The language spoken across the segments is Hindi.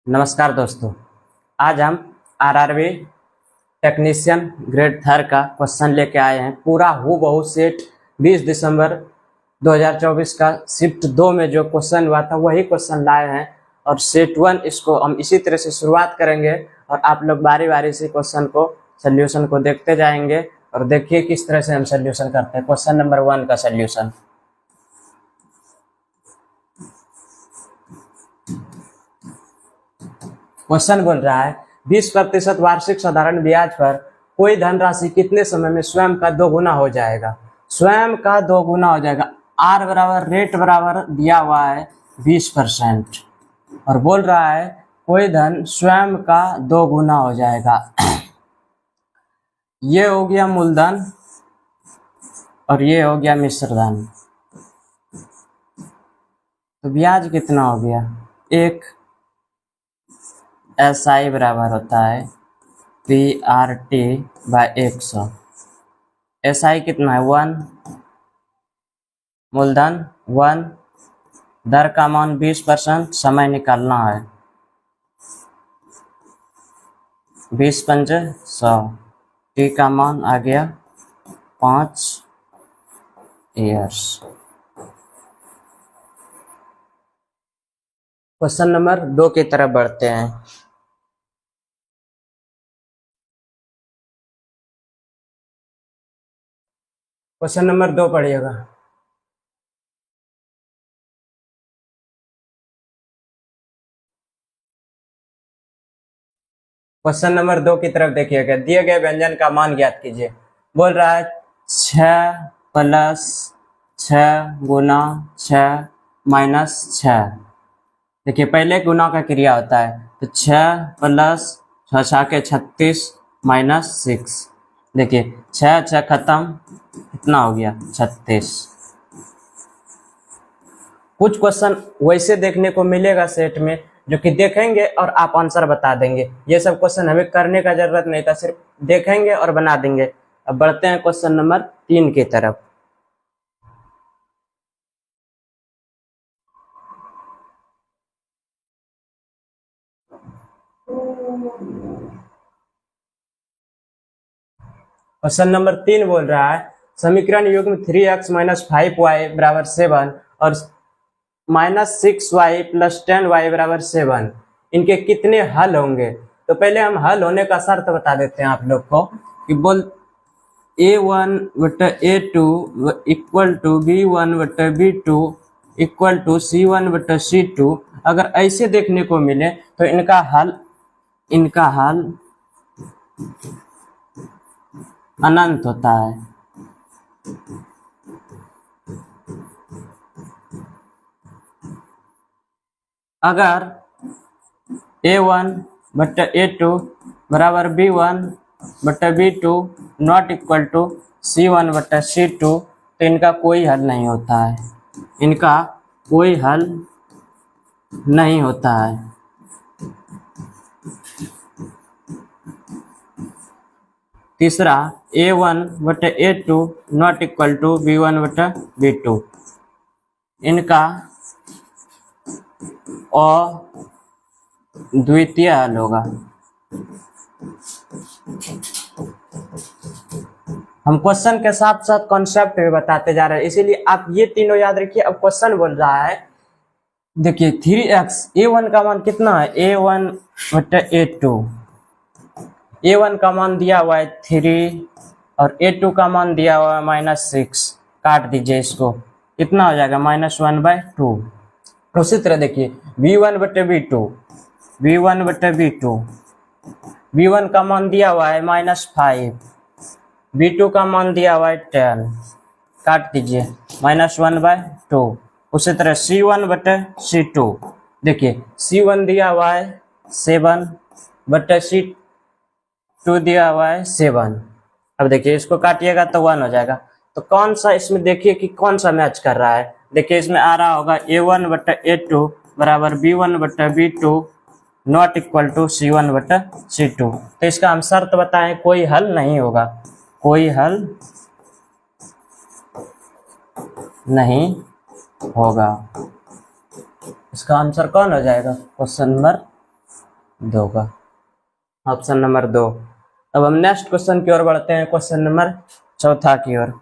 नमस्कार दोस्तों, आज हम आरआरबी टेक्नीशियन ग्रेड थर्ड का क्वेश्चन लेके आए हैं। पूरा हूबहू सेट 20 दिसंबर 2024 का शिफ्ट 2 में जो क्वेश्चन हुआ था वही क्वेश्चन लाए हैं और सेट 1 इसको हम इसी तरह से शुरुआत करेंगे और आप लोग बारी बारी से क्वेश्चन को सोल्यूशन को देखते जाएंगे और देखिए किस तरह से हम सोल्यूशन करते हैं। क्वेश्चन नंबर 1 का सोल्यूशन। क्वेश्चन बोल रहा है 20% वार्षिक साधारण ब्याज पर कोई धनराशि कितने समय में स्वयं का दोगुना हो जाएगा। स्वयं का दोगुना हो जाएगा। आर बराबर रेट बराबर दिया हुआ है 20% और बोल रहा है कोई धन स्वयं का दोगुना हो जाएगा। ये हो गया मूलधन और ये हो गया मिश्र धन। तो ब्याज कितना हो गया? एक SI बराबर होता है PRT बाय 100। SI कितना है? 1, मूलधन 1, दर का मान 20%, समय निकालना है 20 पंजे 100, T का मान आ गया 5 ईयर्स। क्वेश्चन नंबर 2 की तरफ बढ़ते हैं। क्वेश्चन नंबर 2 पढ़िएगा। क्वेश्चन नंबर 2 की तरफ देखिएगा। दिए गए व्यंजन का मान ज्ञात कीजिए। बोल रहा है 6 प्लस 6 गुना 6 माइनस 6। देखिए पहले गुना का क्रिया होता है तो 6 प्लस 6 के 36 माइनस 6। देखिए 6 6 खत्म, कितना हो गया? 36। कुछ क्वेश्चन वैसे देखने को मिलेगा सेट में जो कि देखेंगे और आप आंसर बता देंगे। ये सब क्वेश्चन हमें करने का जरूरत नहीं था, सिर्फ देखेंगे और बना देंगे। अब बढ़ते हैं क्वेश्चन नंबर 3 की तरफ। क्वेश्चन नंबर 3 बोल रहा है समीकरण युग्म 3x माइनस 5y बराबर 7 और माइनस 6y प्लस 10y बराबर 7 इनके कितने हल होंगे। तो पहले हम हल होने का शर्त बता देते हैं आप लोग को कि बोल A1 बटा A2 इक्वल टू B1 बटा B2 इक्वल टू C1 बटा C2। अगर ऐसे देखने को मिले तो इनका हल अनंत होता है। अगर A1 बटा A2 बराबर B1 बटा B2 not equal to C1 बटा C2 तो इनका कोई हल नहीं होता है। इनका कोई हल नहीं होता है। तीसरा A1 बटा A2 not equal to B1 बटा B2 इनका अद्वितीय हल होगा। हम क्वेश्चन के साथ साथ कॉन्सेप्ट भी बताते जा रहे हैं, इसीलिए आप ये तीनों याद रखिए। अब क्वेश्चन बोल रहा है देखिए 3x A1 का मान कितना है? A1 बटा A2। A1 का मान दिया हुआ है 3 और A2 का मान दिया हुआ है -6। काट दीजिए इसको, कितना हो जाएगा? -1/2। उसी तरह देखिए V1 बटे B2, V1 बटे B2, V1 का मान दिया हुआ है -5, B2 का मान दिया हुआ है 10। काट दीजिए -1/2। उसी तरह C1 बटे C2, देखिए C1 दिया हुआ है 7 बटे C2 दिया हुआ है 7। अब देखिए इसको काटिएगा तो 1 हो जाएगा। तो कौन सा इसमें देखिए कि कौन सा मैच कर रहा है। देखिए इसमें आ रहा होगा A1 बटा A2 बराबर B1 बटा B2 not equal to C1 बटा C2। तो इसका हम शर्त बताएं, कोई हल नहीं होगा, कोई हल नहीं होगा। इसका आंसर कौन हो जाएगा? क्वेश्चन नंबर 2 का, ऑप्शन नंबर 2। अब हम नेक्स्ट क्वेश्चन की ओर बढ़ते हैं, क्वेश्चन नंबर 4 की ओर।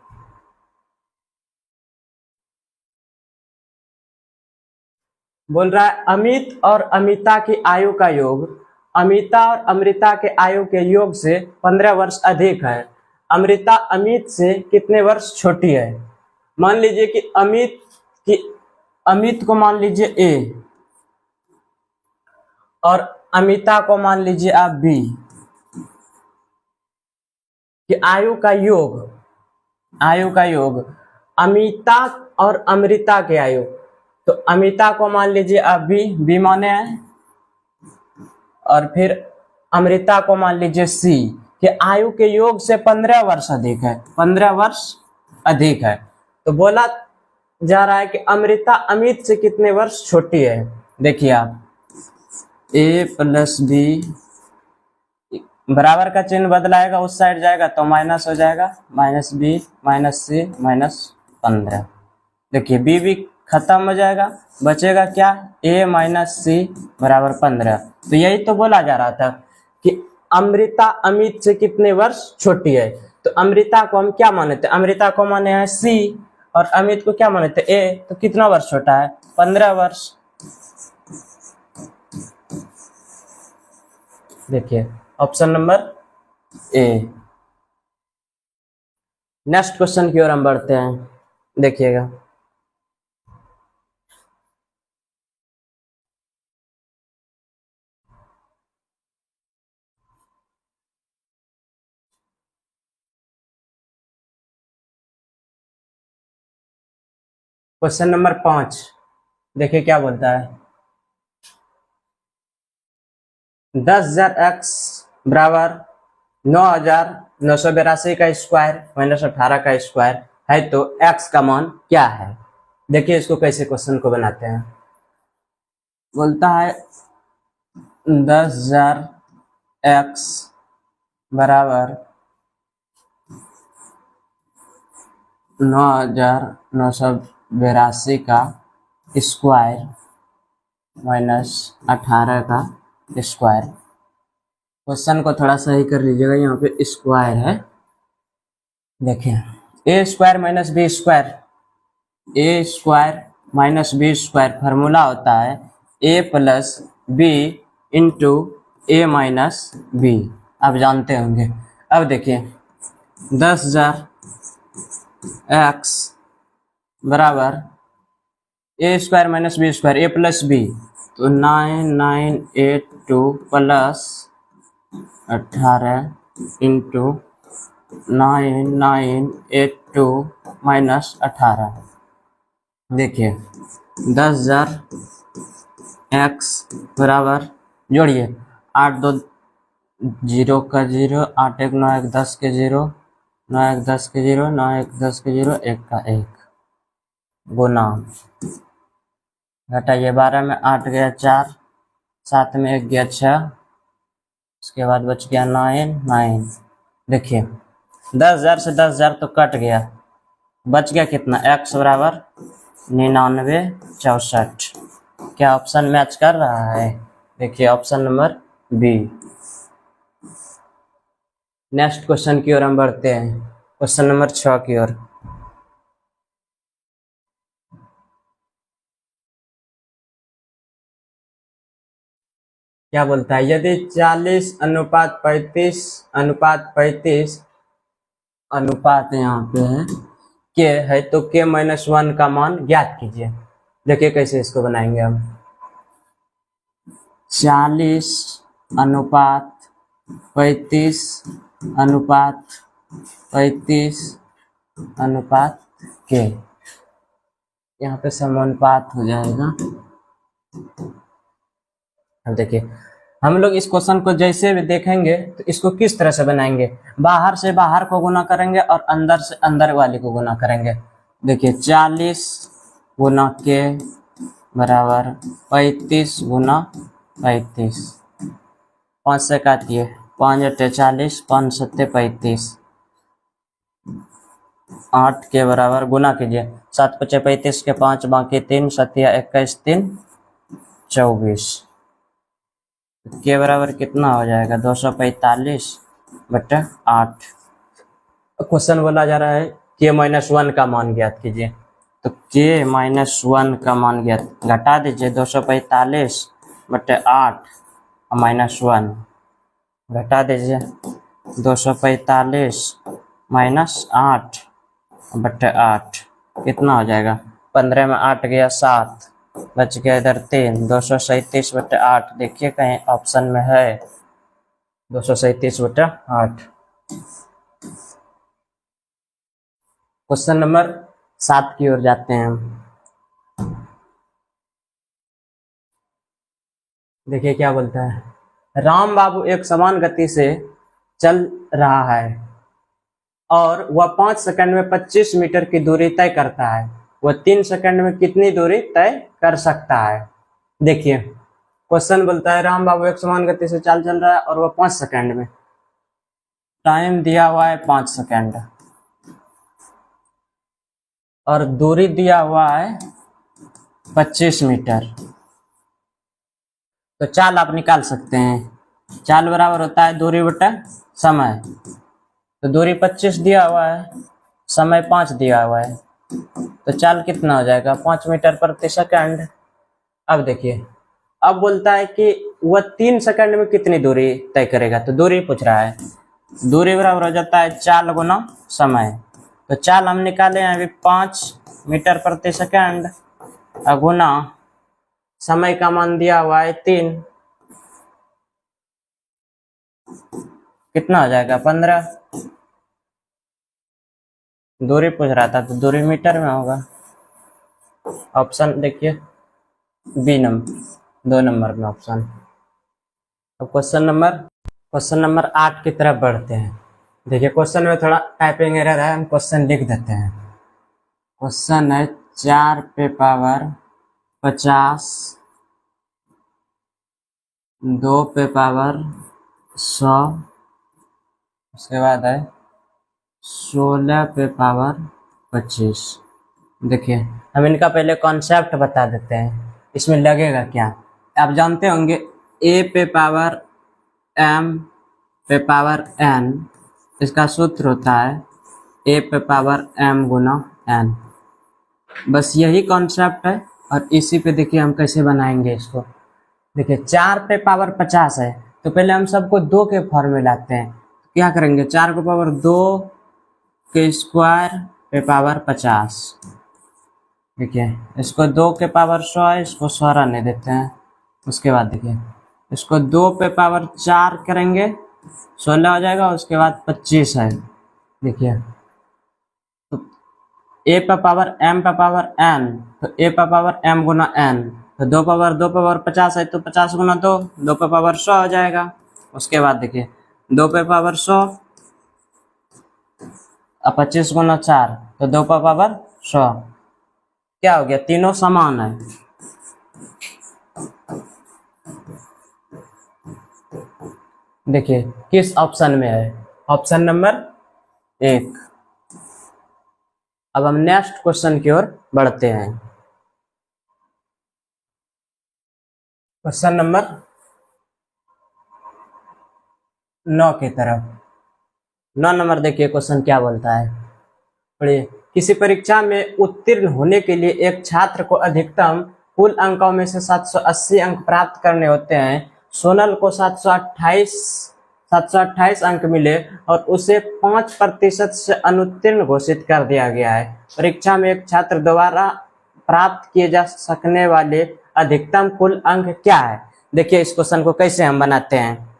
बोल रहा है अमित और अमिता की आयु का योग अमिता और अमृता के आयु के योग से 15 वर्ष अधिक है। अमृता अमित से कितने वर्ष छोटी है। मान लीजिए कि अमित को मान लीजिए ए और अमिता को मान लीजिए आप बी कि आयु का योग अमिता और अमृता के आयु। तो अमिता को मान लीजिए आप बी माने हैं, और फिर अमृता को मान लीजिए सी कि आयु के योग से 15 वर्ष अधिक है, 15 वर्ष अधिक है। तो बोला जा रहा है कि अमृता अमित से कितने वर्ष छोटी है। देखिए आप ए प्लस बी बराबर का चिन्ह बदलाएगा, उस साइड जाएगा तो माइनस हो जाएगा, माइनस बी माइनस सी माइनस 15। देखिए बी भी खत्म हो जाएगा, बचेगा क्या, ए माइनस सी बराबर 15। तो यही तो बोला जा रहा था कि अमृता अमित से कितने वर्ष छोटी है। तो अमृता को हम क्या माने थे, अमृता को माने हैं सी और अमित को क्या माने थे ए। तो कितना वर्ष छोटा है, 15 वर्ष। देखिए option number A. Next question की ओर हम बढ़ते हैं, देखिएगा। क्वेश्चन नंबर 5 देखिए क्या बोलता है। 10,000 x बराबर 9,982 का स्क्वायर माइनस 18 का स्क्वायर है, तो x का मान क्या है। देखिए इसको कैसे क्वेश्चन को बनाते हैं। बोलता है 10,000 x बराबर 9,982 का स्क्वायर माइनस 18 का स्क्वायर। क्वेश्चन को थोड़ा सही कर लीजिएगा, यहाँ पे स्क्वायर है। देखिए A square minus B square, A square minus B square formula होता है A plus B into A minus B, आप जानते होंगे। अब देखिए 10,000 x बराबर A square minus B square, A plus B, तो 9,982 प्लस 18 इंटू 9,982 माइनस 18। देखिए 10,000 x बराबर जोड़िए 8 2 0 का 0, 8 1 9 1 10 के 0, 9 1 10 के 0, 9 1 10 के 0, 1 का 1 गुना घटाइए 12 में 8 गया 4, 7 में 1 गया 6, उसके बाद बच गया 9। देखिए 10,000 से 10,000 तो कट गया, बच गया कितना, x बराबर 9964। क्या ऑप्शन मैच कर रहा है। देखिए option number B. Next question की ओर हम बढ़ते हैं, क्वेश्चन नंबर 6 की ओर। क्या बोलता है, यदि 40:35 अनुपात 35 अनुपात यहाँ पे है तो k-1 का मान ज्ञात कीजिए। देखिए कैसे इसको बनाएंगे हम। 40:35 अनुपात 35 अनुपात k, यहाँ पे समानुपात हो जाएगा। अब देखिए हम लोग इस क्वेश्चन को जैसे भी देखेंगे तो इसको किस तरह से बनाएंगे, बाहर से बाहर को गुना करेंगे और अंदर से अंदर वाले को गुना करेंगे। देखिए 40 गुना के बराबर 35 गुना 35, 5 से काटिए 5 × 40, 5 × 7 35, 8 के बराबर गुना कीजिए 7 × 5 35 के 5 बाकी 3 7 21 3 24। के बराबर कितना हो जाएगा 245/8। क्वेश्चन बोला जा रहा है k-1 का मान ज्ञात कीजिए। तो k-1 का मान ज्ञात घटा दीजिए 245/8 -1 घटा दीजिए 245 -8/8 कितना हो जाएगा 15 में 8 गया 7 बच गया इधर 3 237/8 देखिए कहीं ऑप्शन में है 237/8। क्वेश्चन नंबर 7 की ओर जाते हैं हम। देखिए क्या बोलता है। राम बाबू एक समान गति से चल रहा है और वह 5 सेकंड में 25 मीटर की दूरी तय करता है। वह 3 सेकंड में कितनी दूरी तय कर सकता है। देखिए क्वेश्चन बोलता है राम बाबू एक समान गति से चल रहा है और वह 5 सेकंड में, टाइम दिया हुआ है 5 सेकंड और दूरी दिया हुआ है 25 मीटर। तो चाल आप निकाल सकते हैं। चाल बराबर होता है दूरी बटा समय। तो दूरी 25 दिया हुआ है, समय 5 दिया हुआ है, तो चाल कितना हो जाएगा 5 मीटर प्रति सेकंड। अब देखिए अब बोलता है कि वह 3 सेकंड में कितनी दूरी तय करेगा। तो दूरी पूछ रहा है, दूरी बराबर हो जाता है चाल गुना समय। तो चाल हम निकाले हैं अभी 5 मीटर प्रति सेकंड गुना समय का मान दिया हुआ है 3, कितना हो जाएगा 15। दूरी पूछ रहा था तो दूरी मीटर में होगा। ऑप्शन देखिए बी नंबर 2 नंबर में ऑप्शन। अब क्वेश्चन नंबर 8 की तरफ बढ़ते हैं। देखिए क्वेश्चन में थोड़ा टाइपिंग एरर है, हम क्वेश्चन लिख देते हैं। क्वेश्चन है 4 पे पावर 50, 2 पे पावर 100, उसके बाद है 16 पे पावर 25। देखिए हम इनका पहले कॉन्सेप्ट बता देते हैं, इसमें लगेगा क्या। आप जानते होंगे a पे पावर m पे पावर n, इसका सूत्र होता है a पे पावर m गुना n। बस यही कॉन्सेप्ट है और इसी पे देखिए हम कैसे बनाएंगे इसको। देखिए 4 पे पावर 50 है तो पहले हम सबको 2 के फॉर्म में लाते हैं। तो क्या करेंगे 4 को पावर 2 के स्क्वायर पे पावर 50। देखिए इसको 2 के पावर 100 है, इसको 100 रहने देते हैं। उसके बाद देखिए इसको 2 पे पावर 4 करेंगे 16 हो जाएगा, उसके बाद 25 है। देखिए तो a पे पावर m पे पावर n, तो a पे पावर m गुना n, तो 2 पावर 50 है तो 50 गुना 2 पे पावर 100 हो जाएगा। उसके बाद देखिए 2 पे पावर 100 और 25 गुना 4 तो 2 पे पावर 100। क्या हो गया तीनों समान है। देखिए किस ऑप्शन में है, ऑप्शन नंबर 1। अब हम नेक्स्ट क्वेश्चन की ओर बढ़ते हैं। क्वेश्चन नंबर 9 की तरफ। 9 नंबर देखिए क्वेश्चन क्या बोलता है, पढ़िए। किसी परीक्षा में उत्तीर्ण होने के लिए एक छात्र को अधिकतम कुल अंकों में से 780 अंक प्राप्त करने होते हैं। सोनल को 728 अंक मिले और उसे 5% से अनुत्तीर्ण घोषित कर दिया गया है। परीक्षा में एक छात्र द्वारा प्राप्त किए जा सकने वाले अधिकतम कुल अंक क्या है। देखिए इस क्वेश्चन को कैसे हम बनाते हैं।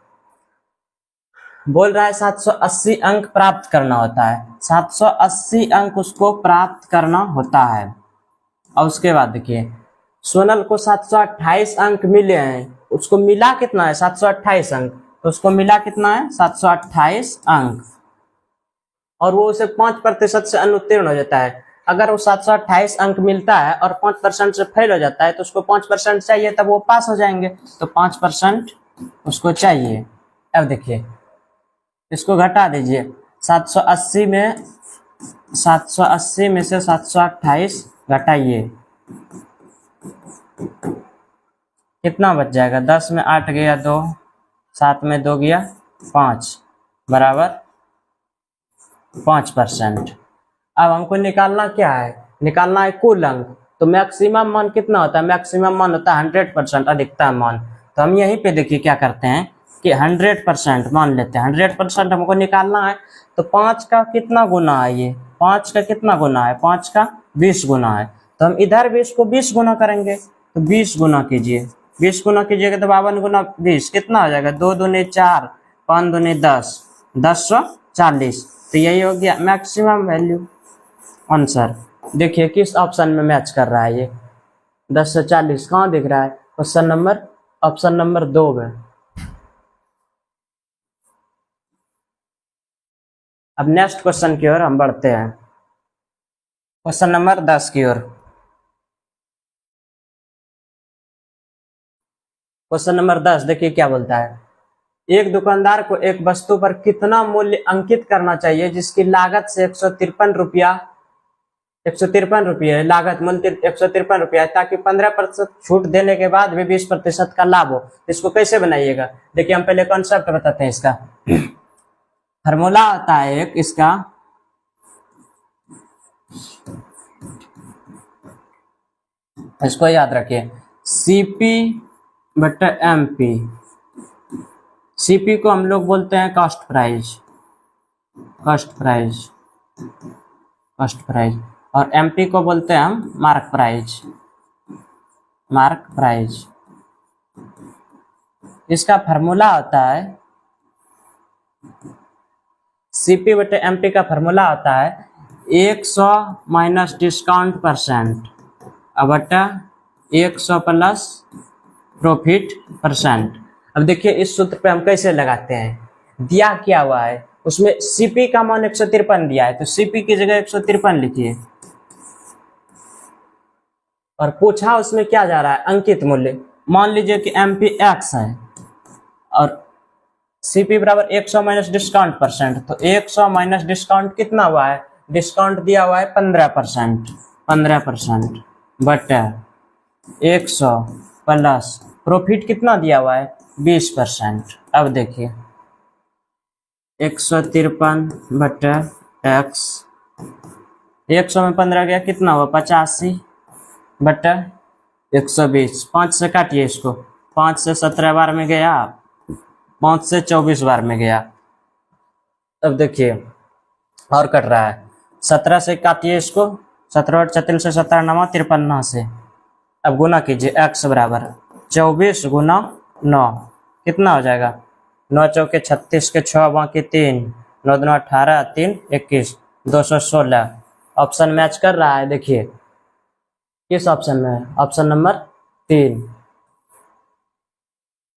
बोल रहा है 780 अंक प्राप्त करना होता है, 780 अंक उसको प्राप्त करना होता है। और उसके बाद देखिए सोनल को 728 अंक मिले हैं, उसको मिला कितना है 728 अंक, तो उसको मिला कितना है 728 अंक और वो उसे 5% से अनुत्तीर्ण हो जाता है। अगर वो 728 अंक मिलता है और 5% से फेल हो जाता है तो उसको 5% चाहिए, तब वो पास हो जाएंगे। तो 5% उसको चाहिए। अब देखिए इसको घटा दीजिए 780 में से 728 घटाइए, कितना बच जाएगा, 10 में 8 गया 2, 7 में 2 गया 5, बराबर 5%। अब हमको निकालना क्या है, निकालना है कुल अंक। तो मैक्सिमम मान कितना होता है, मैक्सिमम मान होता है 100%, अधिकतम मान। तो हम यहीं पे देखिए क्या करते हैं कि 100% मान लेते हैं, 100% हमको निकालना है। तो 5 का कितना गुना है, ये 5 का कितना गुना है, 5 का 20 गुना है। तो हम इधर भी इसको 20 गुना करेंगे, तो 20 गुना कीजिए, 20 गुना कीजिएगा तो 52 गुना 20 कितना हो जाएगा, 2 दूनी 4, 5 दूनी 10, 1040। तो यही हो गया मैक्सिमम वैल्यू आंसर। देखिए किस ऑप्शन में मैच कर रहा है ये, 10 से 40 कहाँ दिख रहा है, क्वेश्चन नंबर ऑप्शन नंबर 2 में। अब नेक्स्ट क्वेश्चन की ओर हम बढ़ते हैं, क्वेश्चन नंबर 10 की ओर। क्वेश्चन नंबर 10 देखिए क्या बोलता है, एक दुकानदार को एक वस्तु पर कितना मूल्य अंकित करना चाहिए जिसकी लागत से 153 रुपये लागत मूल्य 153 रुपया है, ताकि 15% छूट देने के बाद भी 20% का लाभ हो। इसको कैसे बनाइएगा, देखिए हम पहले कॉन्सेप्ट बताते हैं इसका। फार्मूला आता है एक इसका, इसको याद रखिए, सीपी बटा एमपी। सीपी को हम लोग बोलते हैं cost price, cost price, cost price, और एमपी को बोलते हैं हम मार्क प्राइस, मार्क प्राइस। इसका फार्मूला होता है, सीपी बटे एमपी का फार्मूला होता है 100 माइनस डिस्काउंट परसेंट बटा 100 प्लस प्रॉफिट परसेंट। अब देखिए इस सूत्र पे हम कैसे लगाते हैं, दिया क्या हुआ है उसमें सीपी का मान 153 दिया है, तो सीपी की जगह 153 लिखिए, और पूछा उसमें क्या जा रहा है, अंकित मूल्य। मान लीजिए कि एमपी एक्स है और सीपी बराबर 100 माइनस डिस्काउंट परसेंट, तो 100 माइनस डिस्काउंट कितना हुआ है, डिस्काउंट दिया हुआ है 15%, 15% बटा 100 प्लस प्रॉफिट कितना दिया हुआ है 20%। अब देखिए 153 बटा एक्स, 100 में 15 गया कितना हुआ 85 बटा 120, 5 से काटिए इसको, 5 से 17 बार में गया, 5 से 24 बार में गया। अब देखिए और कट रहा है, 17 से काटिए इसको, 17 और 34 से 17 9 53 से। अब गुना कीजिए, x बराबर 24 गुना 9 कितना हो जाएगा, 9 चौके 36 के 6 बाकी 3, 9 दूना 18, 3 21, 216। ऑप्शन मैच कर रहा है, देखिए किस ऑप्शन में है, ऑप्शन नंबर 3।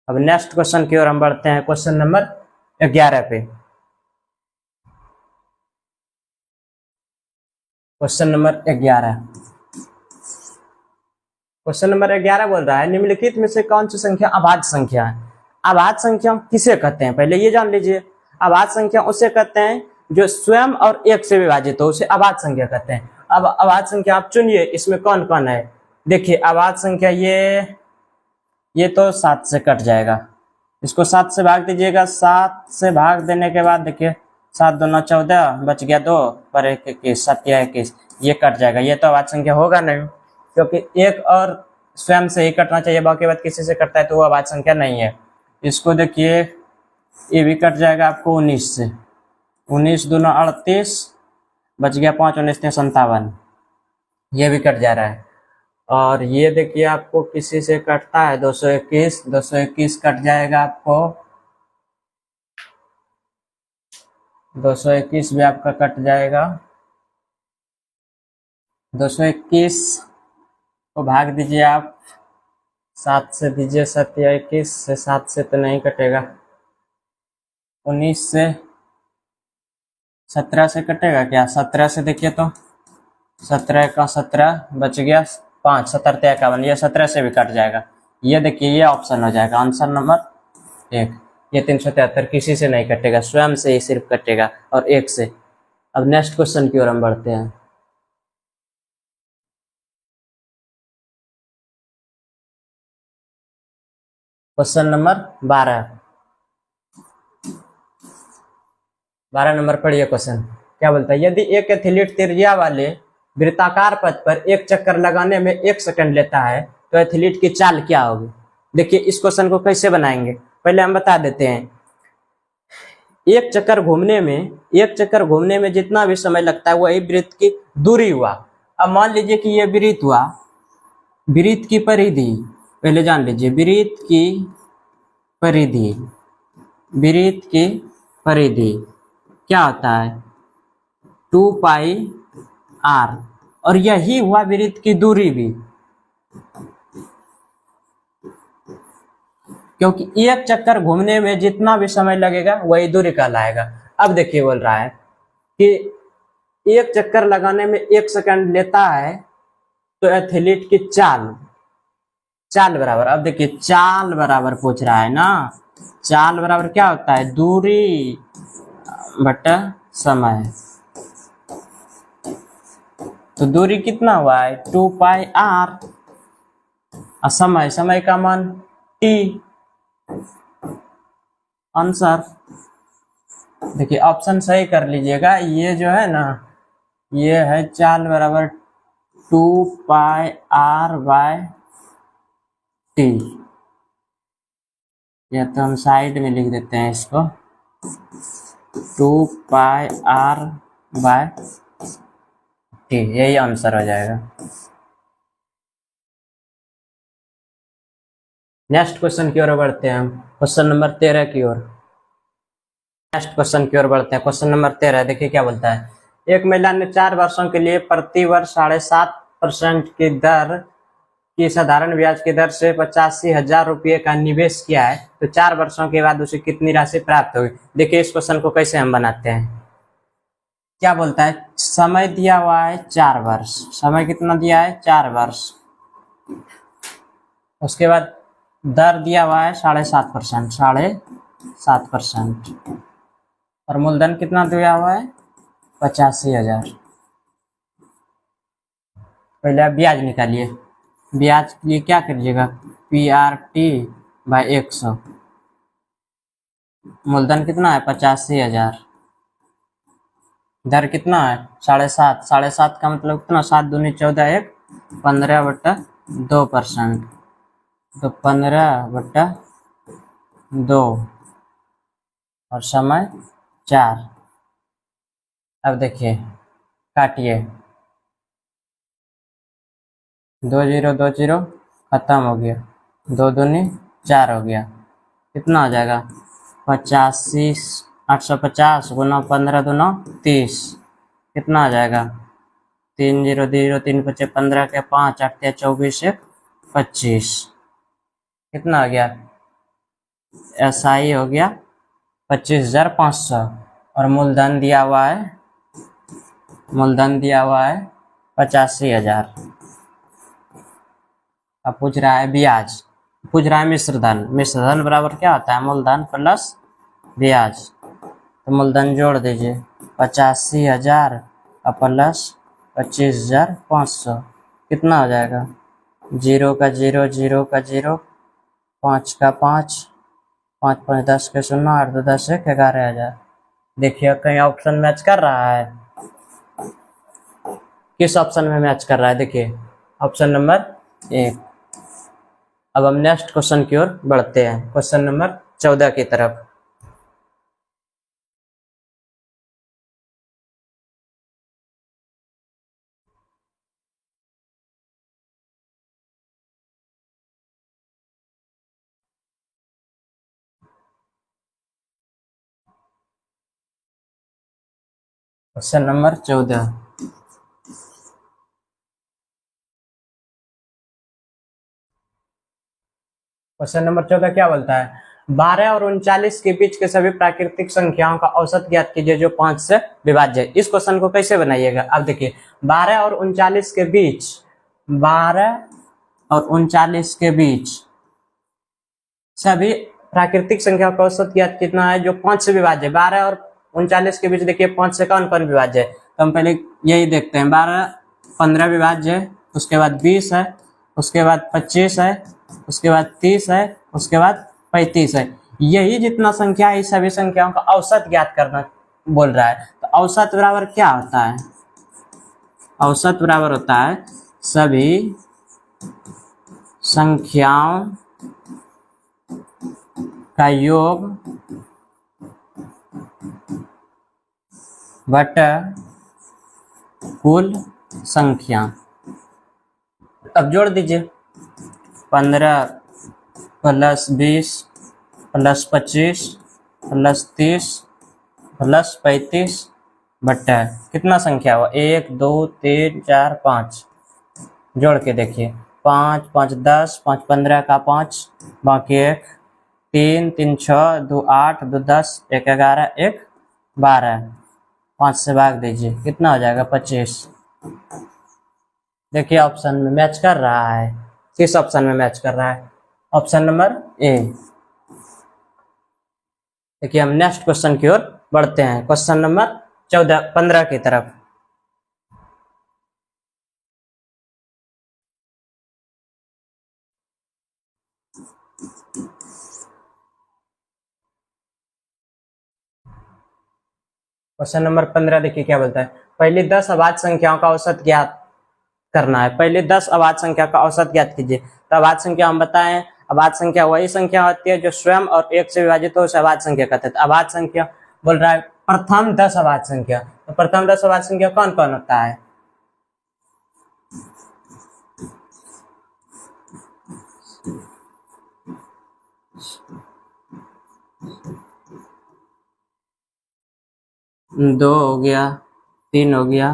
अब नेक्स्ट क्वेश्चन की ओर हम बढ़ते हैं, क्वेश्चन नंबर 11 पे। क्वेश्चन नंबर 11, क्वेश्चन नंबर 11 बोल रहा है निम्नलिखित में से कौन सी संख्या अभाज्य संख्या है। अभाज्य संख्या किसे कहते हैं, पहले ये जान लीजिए। अभाज्य संख्या उसे कहते हैं जो स्वयं और एक से विभाजित हो, उसे अभाज्य संख्या कहते हैं। अब अभाज्य संख्या आप चुनिए, इसमें कौन कौन है। देखिए अभाज्य संख्या ये तो 7 से कट जाएगा, इसको 7 से भाग दीजिएगा, 7 से भाग देने के बाद देखिए 7 दूना 14 बच गया 2 पर 1 21, 7 या 21, ये कट जाएगा। ये तो अभाज्य संख्या होगा नहीं, क्योंकि एक और स्वयं से ही कटना चाहिए, बाकी बात किसी से कटता है तो वो अभाज्य संख्या नहीं है। इसको देखिए ये भी कट जाएगा आपको 19 से, 19 दूना 38 बच गया 5 19 57, ये भी कट जा रहा है। और ये देखिए आपको किसी से कटता है 221, 221 कट जाएगा आपको, 221 भी आपका कट जाएगा। 221 को भाग दीजिए आप, 7 से दीजिए, 7 या 21 से, 7 से तो नहीं कटेगा, 19 से 17 से कटेगा क्या, 17 से देखिए तो 17 का 17 बच गया 5, 17 51, ये 17 से भी कट जाएगा। ये देखिए ये ऑप्शन हो जाएगा आंसर नंबर 1। ये 373 किसी से नहीं कटेगा, स्वयं से ही सिर्फ कटेगा और 1 से। अब नेक्स्ट क्वेश्चन की ओर हम बढ़ते हैं। क्वेश्चन नंबर 12 नंबर पढ़िए क्वेश्चन क्या बोलता है। यदि एक एथलीट त्रिज्या वाले वृत्ताकार पथ पर एक चक्कर लगाने में 1 सेकंड लेता है तो एथलीट की चाल क्या होगी। देखिए इस क्वेश्चन को कैसे बनाएंगे, पहले हम बता देते हैं। एक चक्कर घूमने में जितना भी समय लगता है वही वृत्त की दूरी हुआ। अब मान लीजिए कि ये वृत्त हुआ, वृत्त की परिधि पहले जान लीजिए, वृत्त की परिधि क्या होता है 2πr, और यही हुआ वृत्त की दूरी भी, क्योंकि एक चक्कर घूमने में जितना भी समय लगेगा वही दूरी कहलाएगा। अब देखिए बोल रहा है कि एक चक्कर लगाने में 1 सेकंड लेता है तो एथलीट की चाल बराबर, अब देखिए चाल बराबर पूछ रहा है ना, चाल बराबर क्या होता है दूरी बटा समय। तो दूरी कितना हुआ है 2πr, और समय का मान t। आंसर देखिए ऑप्शन सही कर लीजिएगा, ये जो है ना ये है चाल बराबर 2πr/t। या तो हम साइड में लिख देते हैं इसको 2πr/t, यही आंसर हो जाएगा। नेक्स्ट क्वेश्चन की ओर बढ़ते हैं हम, क्वेश्चन नंबर 13 की ओर। नेक्स्ट क्वेश्चन की ओर बढ़ते हैं, क्वेश्चन नंबर 13 देखिए क्या बोलता है। एक महिला ने 4 वर्षों के लिए प्रति वर्ष 7.5% की दर की साधारण ब्याज की दर से 85,000 रुपये का निवेश किया है, तो 4 वर्षों के बाद उसे कितनी राशि प्राप्त होगी। देखिए इस क्वेश्चन को कैसे हम बनाते हैं, क्या बोलता है समय दिया हुआ है 4 वर्ष, समय कितना दिया है 4 वर्ष, उसके बाद दर दिया हुआ है 7.5%, और मूलधन कितना दिया हुआ है 85,000। पहले आप ब्याज निकालिए, ब्याज के लिए क्या करिएगा PRT/100, मूलधन कितना है 85,000, दर कितना है 7.5 का मतलब कितना 7 दूनी 14, 1 15/2%, तो 15/2 और समय 4। अब देखिए काटिए 2 0 2 0 खत्म हो गया, 2 दूनी 4 हो गया, कितना हो जाएगा 85, 850 गुना 15 दूना 30, कितना आ जाएगा 3 0 0 3 5 15 के 5 8 24 1 25, कितना आ गया SI हो गया 25,500, और मूलधन दिया हुआ है 85,000। अब पूछ रहा है ब्याज, पूछ रहा है मिश्रधन बराबर क्या होता है मूलधन प्लस ब्याज, तो मूलधन जोड़ दीजिए 85,000 और प्लस 25,500, कितना हो जाएगा 0 का 0 0 का 0 5 का 5 5 5 10 के 0 8 2 10 1 11,000। देखिए कहीं ऑप्शन मैच कर रहा है, किस ऑप्शन में मैच कर रहा है, देखिए ऑप्शन नंबर 1। अब हम नेक्स्ट क्वेश्चन की ओर बढ़ते हैं, क्वेश्चन नंबर 14 की तरफ। क्वेश्चन नंबर 14, क्वेश्चन नंबर 14 क्या बोलता है 12 और 39 के बीच के सभी प्राकृतिक संख्याओं का औसत ज्ञात कीजिए जो 5 से विभाज्य है। इस क्वेश्चन को कैसे बनाइएगा, अब देखिए 12 और 39 के बीच, 12 और 39 के बीच सभी प्राकृतिक संख्याओं का औसत ज्ञात कितना है जो 5 से विभाज्य है। 12 और 39 के बीच देखिए 5 से कौन कौन विभाज्य है, तो हम पहले यही देखते हैं 12 15 विभाज्य है, उसके बाद 20 है, उसके बाद 25 है, उसके बाद 30 है, उसके बाद 35 है। यही जितना संख्या है, सभी संख्याओं का औसत ज्ञात करना बोल रहा है। तो औसत बराबर क्या होता है? औसत बराबर होता है सभी संख्याओं का योग बटा कुल संख्या। अब जोड़ दीजिए, 15 प्लस 20 प्लस 25 प्लस 30 प्लस 35 बट्टा कितना संख्या हुआ? 1 2 3 4 5। जोड़ के देखिए, 5 5 10, 5 15 का 5, बाकी 1, 3 3 6, 2 8, 2 10, 1 11, 1 12। 5 से भाग दीजिए, कितना हो जाएगा? 25। देखिए ऑप्शन में मैच कर रहा है। किस ऑप्शन में मैच कर रहा है? Option number A. देखिए हम नेक्स्ट क्वेश्चन की ओर बढ़ते हैं, क्वेश्चन नंबर 15 की तरफ। क्वेश्चन नंबर 15 देखिए क्या बोलता है। पहली 10 अभाज्य संख्याओं का औसत ज्ञात करना है। पहले 10 अभाज्य संख्या का औसत ज्ञात कीजिए। तो अभाज्य संख्या हम बताएं, अभाज्य संख्या वही संख्या होती है जो स्वयं और 1 से विभाजित हो, उसे अभाज्य संख्या कहते हैं। तो अभाज्य संख्या बोल रहा है प्रथम 10 अभाज्य संख्या। तो प्रथम 10 अभाज्य संख्या कौन कौन होता है? दो हो गया, 3 हो गया,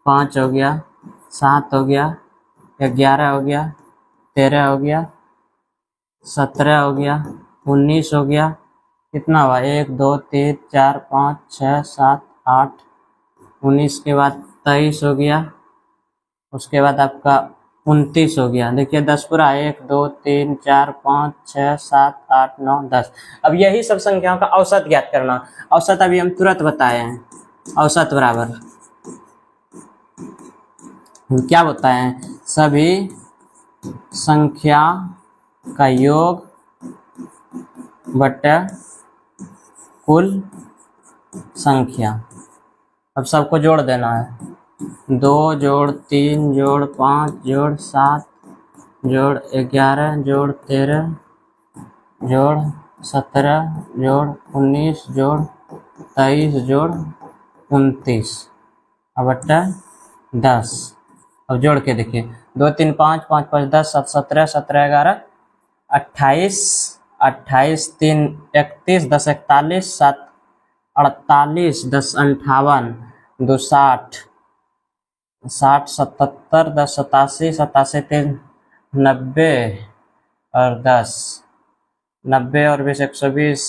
5 हो गया, 7 हो गया, 11 हो गया, 13 हो गया, 17 हो गया, 19 हो गया। कितना हुआ? 1 2 3 4 5 6 7 8, 19 के बाद 23 हो गया, उसके बाद आपका 29 हो गया। देखिए 10 पूरा, 1 2 3 4 5 6 7 8 9 10। अब यही सब संख्याओं का औसत ज्ञात करना। औसत अभी हम तुरंत बताए हैं। औसत बराबर क्या होता है? सभी संख्या का योग बटा कुल संख्या। अब सबको जोड़ देना है। 2 जोड़ 3 जोड़ 5 जोड़ 7 जोड़ 11 जोड़ 13 जोड़ 17 जोड़ 19 जोड़ 23 जोड़ 29 बट्टा 10। अब जोड़ के देखिए, 2 3 5 5 5 10 7 17 17 11 28 28 3 31 10 41 7 48 10 58 2 60 60 77 10 87 87 3 90 और 10 90 और 20 120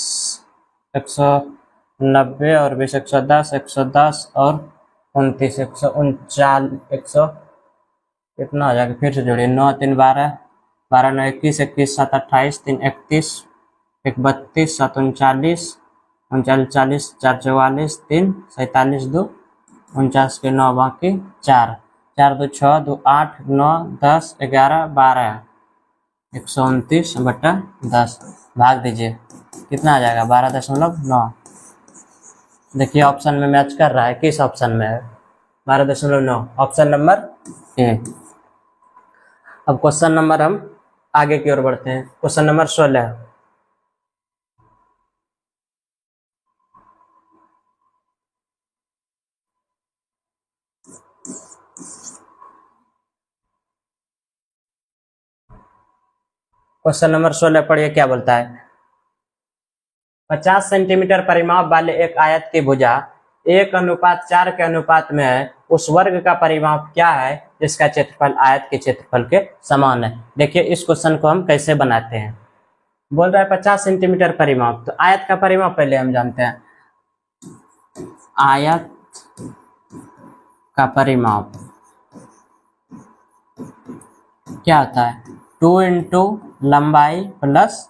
190 और 20 110 110 और 29 139 100 कितना हो जाएगा? फिर से जोड़िए, 9 3 12 12 9 21 21 7 28 3 31 1 32 7 39 39 40 4 44 3 47 2 49 के 9 बाकी 4 4 2 6 2 8 9 10 11 12 129 बटा 10। भाग दीजिए, कितना आ जाएगा? 12.9। देखिए ऑप्शन में मैच कर रहा है। किस ऑप्शन में है? 12.9, ऑप्शन नंबर ए। अब क्वेश्चन नंबर हम आगे की ओर बढ़ते हैं, क्वेश्चन नंबर 16। क्वेश्चन नंबर 16 पढ़िए क्या बोलता है। 50 सेंटीमीटर परिमाप वाले एक आयत की भुजा 1:4 के अनुपात में है। उस वर्ग का परिमाप क्या है जिसका क्षेत्रफल आयत के क्षेत्रफल के समान है? देखिए इस क्वेश्चन को हम कैसे बनाते हैं। बोल रहा है 50 सेंटीमीटर परिमाप, तो आयत का परिमाप पहले हम जानते हैं। आयत का परिमाप क्या होता है? 2 इंटू लंबाई प्लस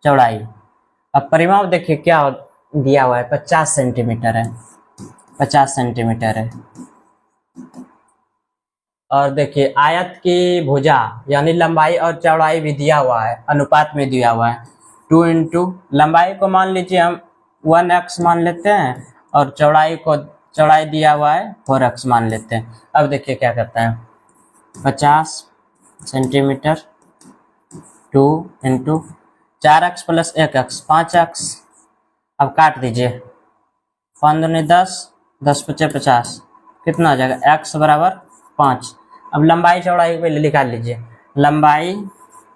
चौड़ाई। अब परिमाप देखिए क्या दिया हुआ है, 50 सेंटीमीटर है, 50 सेंटीमीटर है। और देखिए आयत की भुजा यानी लंबाई और चौड़ाई भी दिया हुआ है, अनुपात में दिया हुआ है। 2 इंटू लंबाई को मान लीजिए हम 1x मान लेते हैं और चौड़ाई दिया हुआ है 4x मान लेते हैं। अब देखिए क्या करता है, 50 centimetre 2 into 4x plus 1x 5x। अब काट दीजिए, 5 दूनी 10, 10 पचे 50, कितना आ जाएगा x बराबर 5। अब लंबाई चौड़ाई को पहले निकाल लीजिए, लंबाई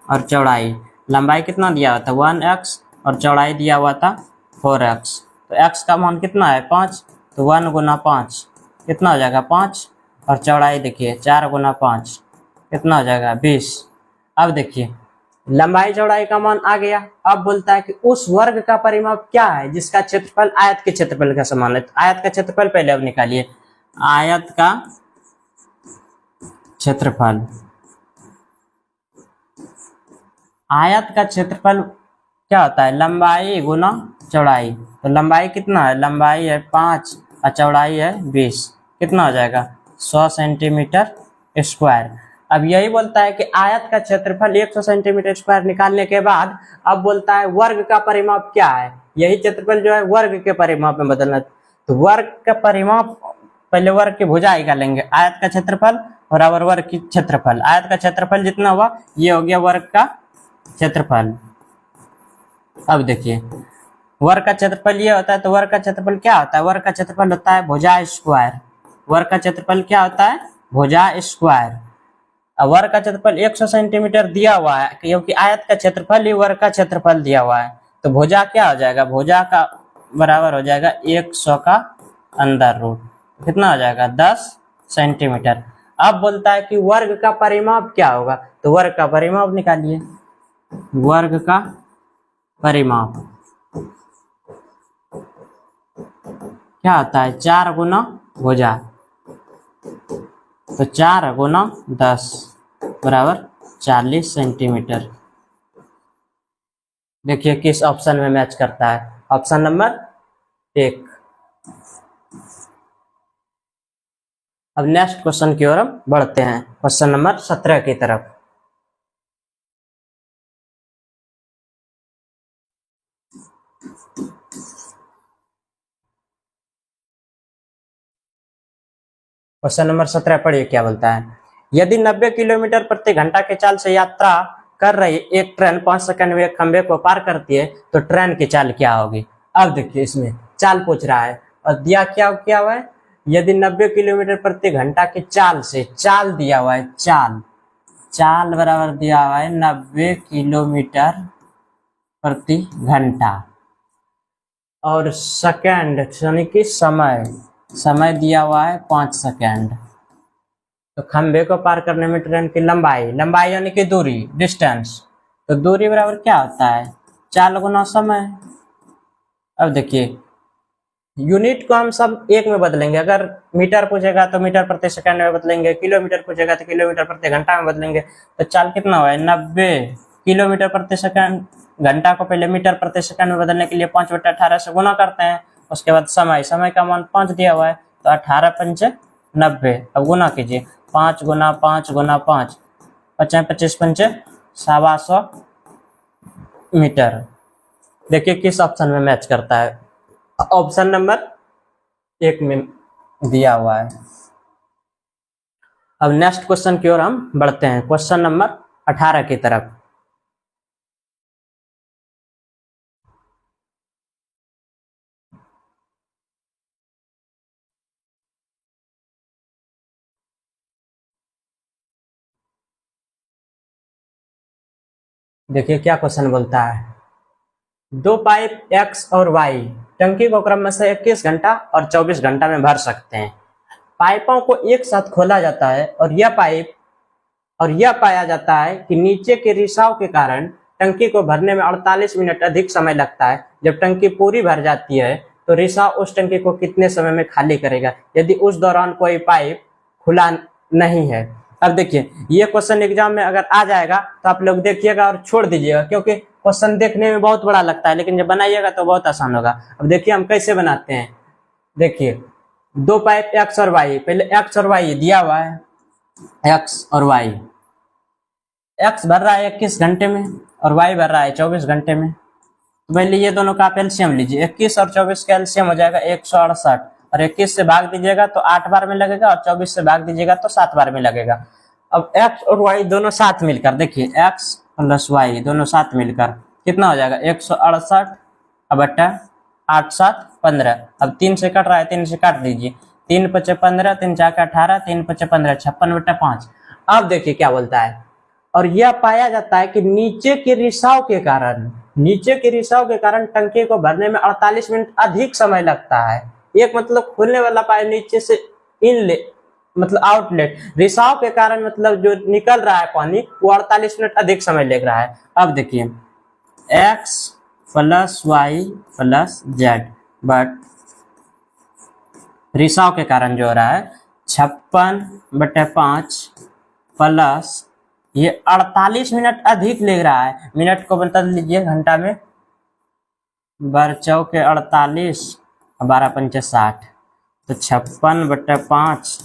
और चौड़ाई, लंबाई कितना दिया हुआ था 1x और चौड़ाई दिया हुआ था 4x, तो x का मान कितना है 5, तो 1 गुना 5 कितना हो जाएगा 5, और चौड़ाई देखिए 4 गुना 5 कितना हो जाएगा 20। अब देखिए लंबाई चौड़ाई का मान आ गया। अब बोलता है कि उस वर्ग का परिमाप क्या है जिसका क्षेत्रफल आयत के क्षेत्रफल का समान है। तो आयत का क्षेत्रफल पहले अब निकालिए, आयत का क्षेत्रफल, आयत का क्षेत्रफल क्या होता है लंबाई गुना चौड़ाई। तो लंबाई कितना है, लंबाई है 5 और चौड़ाई है 20, कितना हो जाएगा 100 सेंटीमीटर स्क्वायर। अब यही बोलता है कि आयत का क्षेत्रफल 100 सेंटीमीटर स्क्वायर निकालने के बाद अब बोलता है वर्ग का परिमाप क्या है। यही क्षेत्रफल जो है वर्ग के परिमाप में बदलना। तो वर्ग का परिमाप, पहले वर्ग की भुजा निकालेंगे, आयत का क्षेत्रफल बराबर वर्ग की क्षेत्रफल। आयत का क्षेत्रफल जितना हुआ ये हो गया वर्ग का क्षेत्रफल। अब देखिए वर्ग का क्षेत्रफल ये होता है, तो वर्ग का क्षेत्रफल क्या होता है, वर्ग का क्षेत्रफल होता है भुजा स्क्वायर। वर्ग का क्षेत्रफल क्या होता है भुजा स्क्वायर। वर्ग का क्षेत्रफल 100 सेंटीमीटर दिया हुआ है क्योंकि आयत का क्षेत्रफल ही वर्ग का क्षेत्रफल दिया हुआ है। तो भुजा क्या हो जाएगा, भुजा का बराबर हो जाएगा 100 का अंदर रूट, कितना हो जाएगा 10 सेंटीमीटर। अब बोलता है कि वर्ग का परिमाप क्या होगा, तो वर्ग का परिमाप निकालिए, वर्ग का परिमाप क्या होता है 4 गुना भुजा, तो 4 गुना 10 बराबर 40 सेंटीमीटर। देखिए किस ऑप्शन में मैच करता है, ऑप्शन नंबर 1। अब नेक्स्ट क्वेश्चन की ओर हम बढ़ते हैं, क्वेश्चन नंबर 17 की तरफ। क्वेश्चन नंबर 17 पढ़िए क्या बोलता है। यदि 90 किलोमीटर प्रति घंटा के चाल से यात्रा कर रही एक ट्रेन 5 सेकंड में एक खंबे को पार करती है तो ट्रेन की चाल क्या होगी। अब देखिए इसमें चाल पूछ रहा है और दिया क्या हुआ है, यदि 90 किलोमीटर प्रति घंटा के चाल से, चाल दिया हुआ है, चाल बराबर दिया हुआ है 90 किलोमीटर प्रति घंटा और सेकंड यानी कि समय दिया हुआ है 5 सेकंड। तो खंबे को पार करने में ट्रेन की लंबाई यानी कि दूरी, डिस्टेंस, तो दूरी बराबर क्या होता है चाल गुना समय। अब देखिए यूनिट को हम सब एक में बदलेंगे, अगर मीटर पूछेगा तो मीटर प्रति सेकंड में बदलेंगे, किलोमीटर पूछेगा तो किलोमीटर प्रति घंटा में बदलेंगे। तो चाल कितना हुआ है 90 किलोमीटर प्रति सेकंड, घंटा को पहले मीटर प्रति सेकंड में बदलने के लिए 5/18 से गुना करते हैं। उसके बाद समय का मान 5 दिया हुआ है, तो 18 पंचे 90। अब गुना कीजिए, 5 गुना 5 गुना 5, 25 पंचे 125 मीटर। देखिए किस ऑप्शन में मैच करता है, ऑप्शन नंबर 1 में दिया हुआ है। अब नेक्स्ट क्वेश्चन की ओर हम बढ़ते हैं, क्वेश्चन नंबर 18 की तरफ। देखिए क्या क्वेश्चन बोलता है, 2 पाइप X और Y टंकी को क्रम से 21 घंटा और 24 घंटा में भर सकते हैं। पाइपों को एक साथ खोला जाता है और यह पाया जाता है कि नीचे के रिसाव के कारण टंकी को भरने में 48 मिनट अधिक समय लगता है। जब टंकी पूरी भर जाती है तो रिसाव उस टंकी को कितने समय में खाली करेगा यदि उस दौरान कोई पाइप खुला नहीं है। अब देखिए ये क्वेश्चन एग्जाम में अगर आ जाएगा तो आप लोग देखिएगा और छोड़ दीजिएगा, क्योंकि क्वेश्चन देखने में बहुत बड़ा लगता है लेकिन जब बनाइएगा तो बहुत आसान होगा। अब देखिए हम कैसे बनाते हैं, देखिए 2 पाइप X और Y, पहले X और Y दिया हुआ है, X और Y, X भर रहा है 21 घंटे में और Y भर रहा है 24 घंटे में। तो पहले ये दोनों का आप एलसीएम लीजिए, 21 और 24 का एलसीएम हो जाएगा 168, और 21 से भाग दीजिएगा तो 8 बार में लगेगा, और 24 से भाग दीजिएगा तो 7 बार में लगेगा। अब x और y दोनों साथ मिलकर देखिए, x प्लस y दोनों साथ मिलकर कितना हो जाएगा 168 बटा 8 7 15। अब 3 से कट रहा है, 3 से काट दीजिए, 3 पचे 15, 3 चार 18, 3 पचे 15, 56 बटा 5। अब देखिए क्या बोलता है, और यह पाया जाता है कि नीचे के रिसाव के कारण टंकी को भरने में 48 मिनट अधिक समय लगता है। एक मतलब खुलने वाला पाइप नीचे से इनलेट मतलब आउटलेट, रिसाव के कारण मतलब जो निकल रहा है पानी वो 48 मिनट अधिक समय ले रहा है। अब देखिए x plus y plus z, but रिसाव के कारण जो हो रहा है 56/5 प्लस ये 48 मिनट अधिक ले रहा है। मिनट को बदल लीजिए घंटा में, 12 चौके 48, 12 पंचे 60, तो 56/5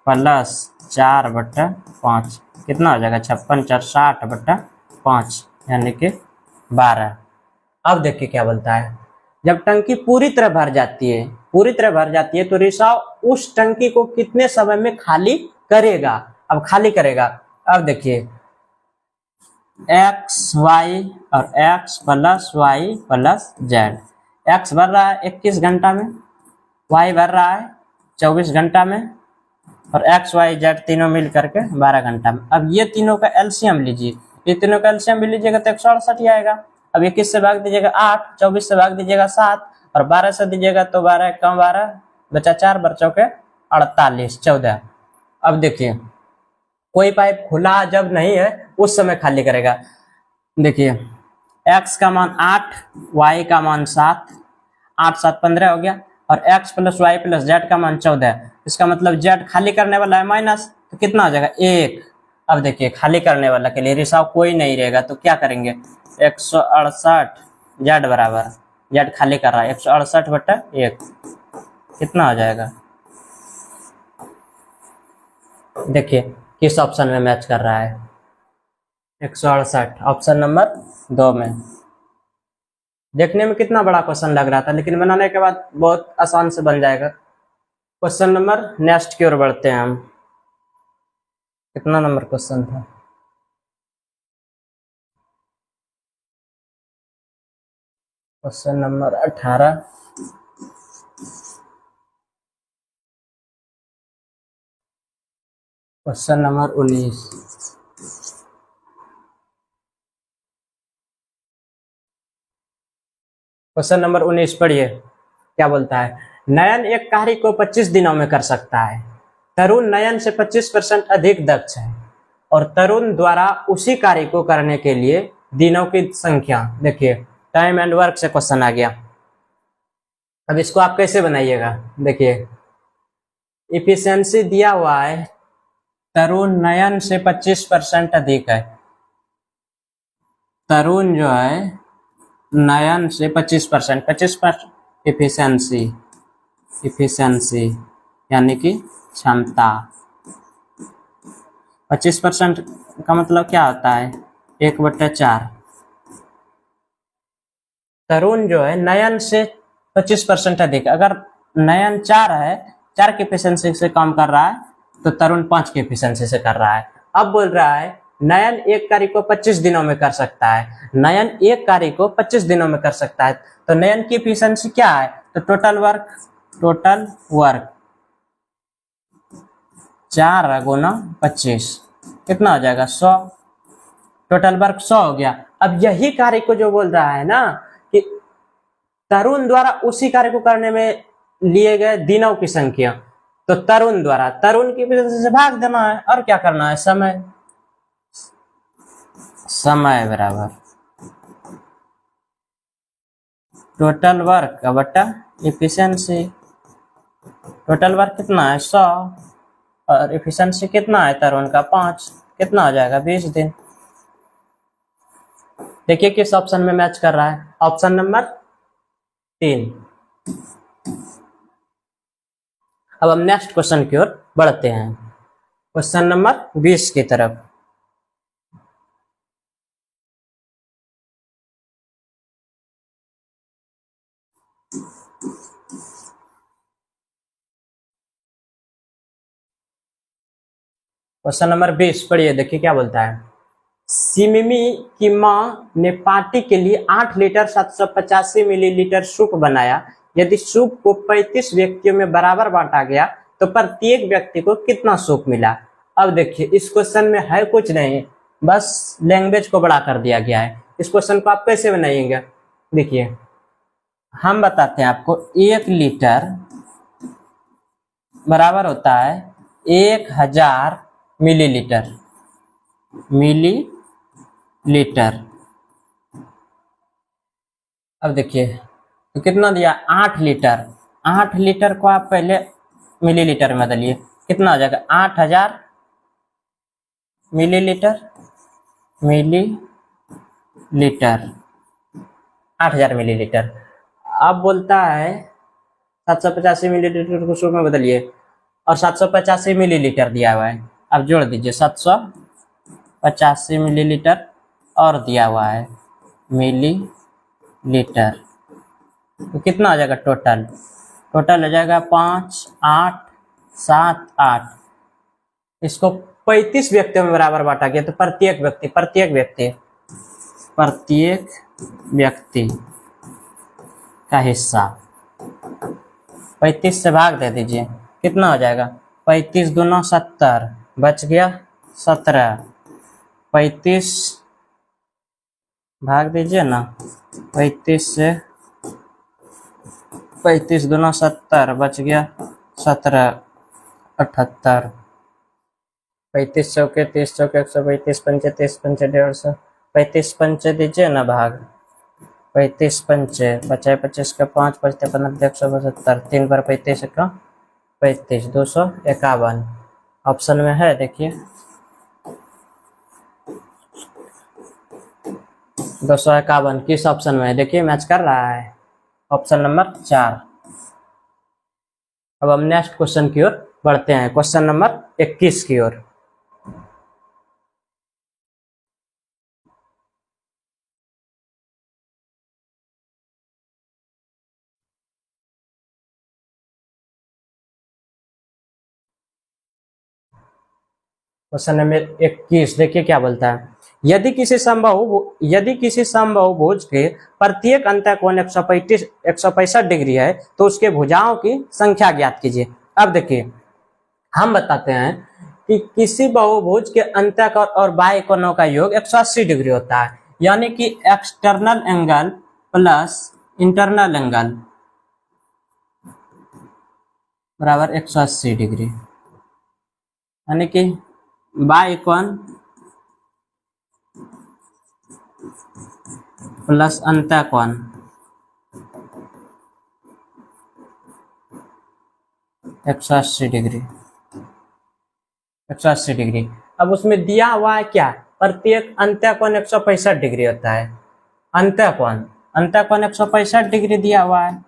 प्लस 4/5 कितना हो जाएगा 56 4 60/5 यानी कि 12। अब देखिए क्या बोलता है, जब टंकी पूरी तरह भर जाती है तो रिसाव उस टंकी को कितने समय में खाली करेगा। अब खाली करेगा, अब देखिए x y और x plus y plus z, x भर रहा है 21 घंटा में, y भर रहा है 24 घंटा में, और x y z तीनों मिल करके 12 घंटा में। अब ये तीनों का एलसीएम लीजिए, ये तीनों का एलसीएम भी लीजिएगा तो 168 ही आएगा। अब 21 से भाग दीजिएगा 8, 24 से भाग दीजिएगा 7, और 12 से दीजिएगा तो 12 कम 12 बचा 4 बच्चों के 48 14। अब देखिए कोई पाइप खुला जब नहीं है उस समय खाली करेगा। देखिए x का मान 8, y का मान 7, 8 7 15 हो गया, और x plus y plus z का मान 14। इसका मतलब जेड खाली करने वाला है माइनस, तो कितना हो जाएगा 1। अब देखिए खाली करने वाला के लिए रिसाव कोई नहीं रहेगा तो क्या करेंगे 168 जेड बराबर, जेड खाली कर रहा है 168/1 कितना हो जाएगा, देखिए किस ऑप्शन में मैच कर रहा है 168 ऑप्शन नंबर 2 में। देखने में कितना बड़ा क्वेश्चन लग रहा था, लेकिन बनाने के बाद बहुत आसान से बन जाएगा। क्वेश्चन नंबर नेक्स्ट की ओर बढ़ते हैं हम। कितना नंबर क्वेश्चन था, question number 18। Question number 19। Question number 19 पढ़िए क्या बोलता है। नयन एक कार्य को 25 दिनों में कर सकता है। तरुण नयन से 25% अधिक दक्ष है, और तरुण द्वारा उसी कार्य को करने के लिए दिनों की संख्या, देखिए टाइम एंड वर्क से क्वेश्चन आ गया। अब इसको आप कैसे बनाइएगा, देखिए इफिशियंसी दिया हुआ है, तरुण नयन से 25% अधिक है। तरुण जो है नयन से 25% इफिशियंसी यानी कि क्षमता। 25% का मतलब क्या होता है 1/4। तरुण जो है नयन से 25% अधिक, अगर नयन 4 है, 4 की एफिशिएंसी से काम कर रहा है तो तरुण 5 की एफिशिएंसी से कर रहा है। अब बोल रहा है नयन एक कार्य को 25 दिनों में कर सकता है, नयन एक कार्य को 25 दिनों में कर सकता है, तो नयन की एफिशिएंसी क्या है, तो टोटल वर्क 4 गुना 25 कितना हो जाएगा 100, टोटल वर्क 100 हो गया। अब यही कार्य को जो बोल रहा है ना कि तरुण द्वारा उसी कार्य को करने में लिए गए दिनों की संख्या, तो तरुण द्वारा तरुण की एफिशिएंसी से भाग देना है, और क्या करना है समय बराबर टोटल वर्क बटा एफिशिएंसी। टोटल वर्क कितना है 100, और एफिशिएंसी कितना है तरुण का 5, कितना हो जाएगा 20 दिन। देखिए किस ऑप्शन में मैच कर रहा है, ऑप्शन नंबर 3। अब हम नेक्स्ट क्वेश्चन की ओर बढ़ते हैं, क्वेश्चन नंबर 20 की तरफ। क्वेश्चन नंबर 20 पढ़िए, देखिए क्या बोलता है। सिमिमी की मां ने पार्टी के लिए 8 लीटर 785 मिलीलीटर सूप बनाया। यदि सूप को 35 व्यक्तियों में बराबर बांटा गया तो प्रत्येक व्यक्ति को कितना सूप मिला। अब देखिए इस क्वेश्चन में है कुछ नहीं, बस लैंग्वेज को बड़ा कर दिया गया है। इस क्वेश्चन को आप कैसे बनाएंगे, देखिए हम बताते हैं आपको। 1 लीटर बराबर होता है 1000 मिलीलीटर, मिलीलीटर। अब देखिए तो कितना दिया, 8 लीटर। 8 लीटर को आप पहले मिलीलीटर में बदलिए, कितना हो जाएगा 8000 मिलीलीटर, मिलीलीटर 8000 मिलीलीटर। अब बोलता है 785 मिलीलीटर को सूप में बदलिए, और 785 मिलीलीटर दिया हुआ है। अब जोड़ दीजिए 785 मिलीलीटर और दिया हुआ है मिलीलीटर, तो कितना आ जाएगा टोटल। टोटल हो जाएगा 5 8 7 8। इसको 35 व्यक्तियों में बराबर बांटा गया तो प्रत्येक व्यक्ति का हिस्सा 35 से भाग दे दीजिए, कितना हो जाएगा 35 दूना 70, बच गया 17। 35 भाग दीजिए ना, 35 से 35 दूना 70, बच गया 17, 78। 35 चौके 30 चौके 135, पंचे 30 पंचे 150, 35 पंचे दीजिए ना भाग, 35 पंचे बचाए 25 का 5 बचते 15 172, 3 बार 35 का 35, 251 ऑप्शन में है। देखिए 251 किस ऑप्शन में है, देखिए मैच कर रहा है, ऑप्शन नंबर 4। अब हम नेक्स्ट क्वेश्चन की ओर बढ़ते हैं, क्वेश्चन नंबर 21 की ओर। क्वेश्चन नंबर 21 देखिए क्या बोलता है। यदि किसी समबाहु के प्रत्येक अंतःकोण 165 डिग्री है तो उसके भुजाओं की संख्या ज्ञात कीजिए। अब देखिए हम बताते हैं कि किसी बहुभुज के अंतःकोण और बाह्य कोणों का योग 180 डिग्री होता है, यानी कि external angle plus internal angle बराबर 180 डिग्री, यानी कि बाह्य कोण प्लस अंतःकोण 180 डिग्री, 180 डिग्री। अब उसमें दिया हुआ है क्या, प्रत्येक अंतःकोण 165 डिग्री होता है। अंतःकोण 165 डिग्री दिया हुआ है,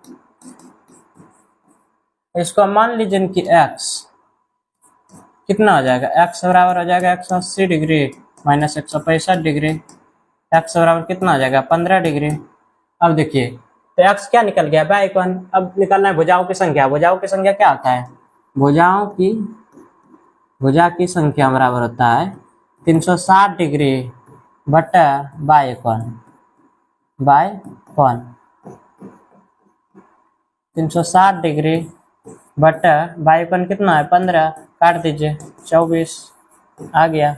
इसको मान लीजिए कि x कितना हो जाएगा, x बराबर हो जाएगा 180 डिग्री माइनस 165 डिग्री, x बराबर कितना हो जाएगा 15 डिग्री। अब देखिए तो x क्या निकल गया, बाह्य कोण। अब निकलना है भुजाओं की संख्या। भुजाओं की संख्या क्या होता है, भुजा की संख्या बराबर होता है 360 डिग्री बटा बाह्य कोण। 360 डिग्री बटा बाह्य कोण कितना है 15, काट दीजिए 24 आ गया।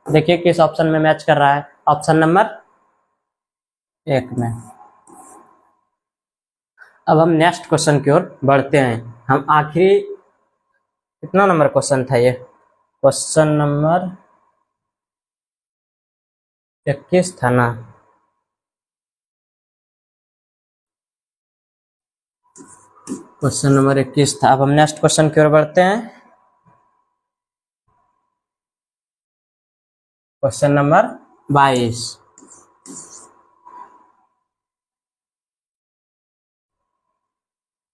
देखिए किस ऑप्शन में मैच कर रहा है, ऑप्शन नंबर 1 में। अब हम नेक्स्ट क्वेश्चन की ओर बढ़ते हैं। हम आखिरी कितना नंबर क्वेश्चन था ये, क्वेश्चन नंबर 21 था ना। क्वेश्चन नंबर 21 था। अब हम नेक्स्ट क्वेश्चन की ओर बढ़ते हैं, क्वेश्चन नंबर 22।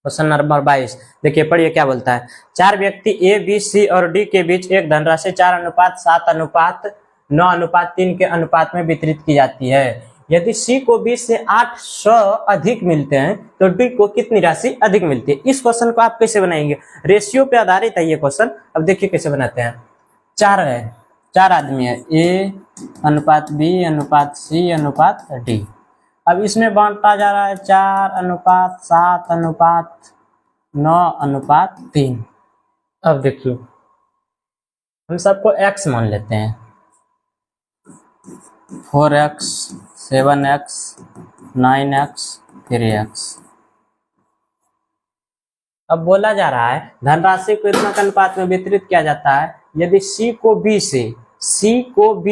क्वेश्चन नंबर 22 देखिए, पढ़िए क्या बोलता है। 4 व्यक्ति ए बी सी और डी के बीच एक धनराशि 4:7:9:3 के अनुपात में वितरित की जाती है। यदि सी को 20 से 800 अधिक मिलते हैं तो डी को कितनी राशि अधिक मिलती है। इस क्वेश्चन को आप कैसे बनाएंगे, रेशियो पे आधारित है ये क्वेश्चन। अब देखिए कैसे बनाते हैं। 4 है, 4 आदमी है, ए अनुपात बी अनुपात सी अनुपात डी। अब इसमें बांटा जा रहा है 4 अनुपात 7 अनुपात 9 अनुपात 3। अब देखिए हम सबको x मान लेते हैं, 4x 7x 9x 3x। अब बोला जा रहा है धनराशि को इतना अनुपात में वितरित किया जाता है यदि C को B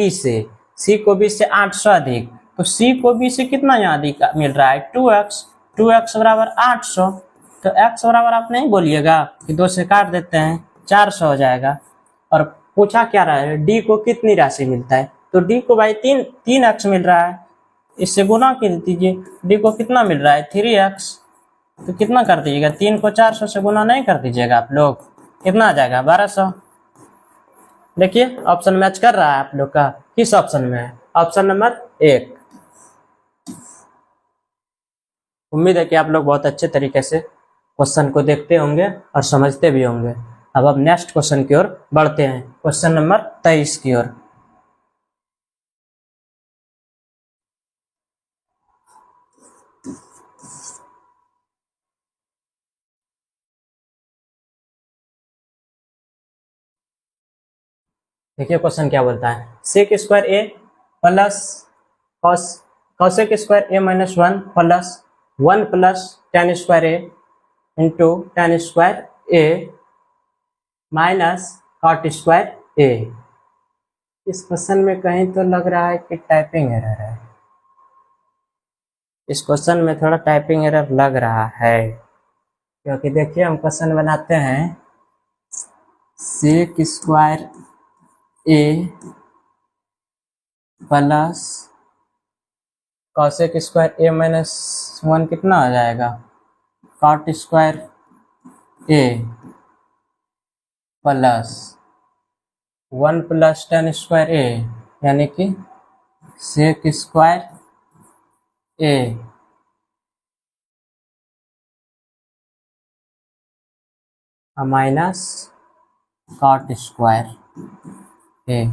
से 800 अधिक, तो C को B से कितना यहाँ अधिक मिल रहा है 2x बराबर 800। तो x बराबर आप नहीं बोलिएगा कि 2 से काट देते हैं 400 हो जाएगा। और पूछा क्या रहा है D को कितनी राशि मिलता है, तो D को भाई 3x मिल रहा है, इससे गुना कर दीजिए। D को कितना मिल रहा है 3x, तो कितना कर दीजिएगा 3 को 400 से गुना नहीं कर दीजिएगा आप लोग, कितना आ जाएगा 1200। देखिए ऑप्शन मैच कर रहा है आप लोग का, किस ऑप्शन में है, ऑप्शन नंबर 1। उम्मीद है कि आप लोग बहुत अच्छे तरीके से क्वेश्चन को देखते होंगे और समझते भी होंगे। अब नेक्स्ट क्वेश्चन की ओर बढ़ते हैं, क्वेश्चन नंबर 23 की ओर। देखिए क्वेश्चन क्या बोलता है, sec square A plus cosec square A minus 1 plus 1 plus tan square A into tan square A minus cot square A. इस क्वेश्चन में कहीं तो लग रहा है कि टाइपिंग एरर है, इस क्वेश्चन में थोड़ा टाइपिंग एरर लग रहा है, क्योंकि देखिए हम क्वेश्चन बनाते हैं सेक square A plus cosec square A minus 1 कितना आ जाएगा cot square A plus 1 plus tan square ए, यानी कि सेक square A minus cot square A.